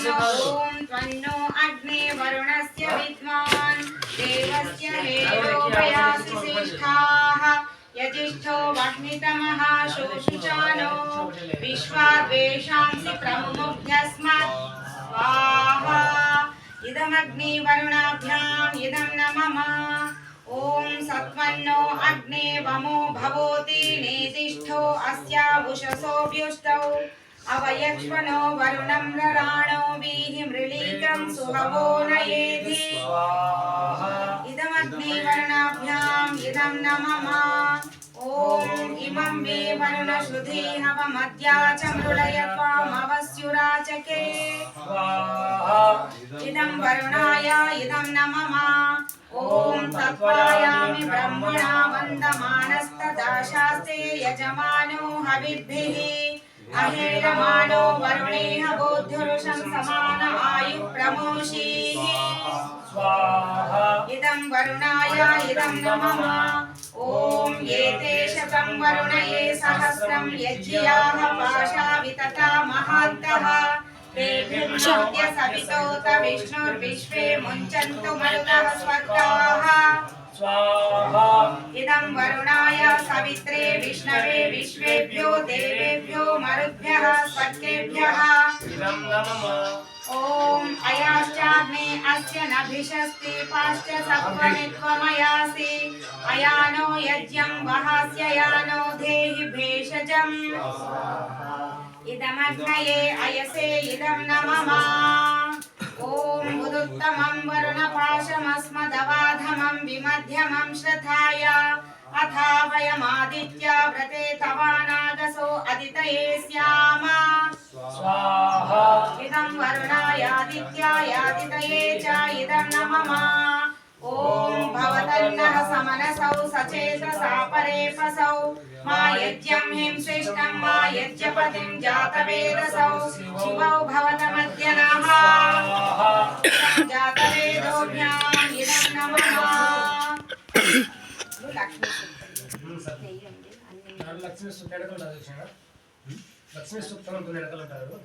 ओम त्वन्नो अग्ने वरुणस्य विद्वान् देवस्य हेयोपयासि श्रेष्ठाः यजिष्ठो वह्नितमः शोषुचानो विश्वाद्वेषांसि प्रमुमुग्ध्यस्मत् स्वाहा इदमग्नि वरुणाभ्याम् इदं न मम ओम सत्वन्नो अग्ने वमो भवोति नेतिष्ठो अस्यावुषसोऽभ्युष्टौ अवयक्ष्मणो वरुणं नराणो वीहि मृळीकं सुहवो नयेधि इदमग्नि वरुणाभ्याम् इदं न मम ओम इमं वे वरुणश्रुधी हवमद्या च मृळयत्वामवस्युराचके इदं वरुणाय इदं न मम ओम तत्त्वायामि ब्रह्मणा वन्दमानस्तदाशास्ते यजमानो हविर्भिः अहेयमानो वरुणेह बोद्धुरुषं समान आयुः प्रमोषीः इदं वरुणाय इदं न मम ओम एते शतं वरुणये सहस्रं यज्ञाः पाशा वितता महान्तः तेभिर्मोद्य सवितोत विष्णुर्विश्वे मुञ्चन्तु मरुतः स्वर्गाः स्वाहा इदं वरुणाय सवित्रे विष्णवे विश्वेभ्यो देवेभ्यो मरुद्भ्यः स्वर्गेभ्यः इदं नमः ओम अयाश्चाग्ने अस्य नभिषस्ति पाश्च सत्त्वमित्वमयासि अयानो यज्ञं वहास्य यानो देहि भेषजम् इदमग्नये अयसे इदं न मम ओम उदुत्तमं वरुणपाशमस्मदवाधमं विमध्यमं श्रद्धाय अथा वयमादित्या व्रते तवानागसो अदितये स्याम स्वाहा इदं वरुणायादित्यायादितये च इदं न मम ओम भवतन्नः समनसौ सचेतसा परेपसौ मा यज्ञं हिंसिष्टं मा यज्ञपतिं जातवेदसौ शिवौ भवतमद्य नः जातवेदोभ्याम् इदं न मम లక్ష్మీ సూక్తం ఎడకలు లక్ష్మీ సూక్తం ఎడకలు అంటారు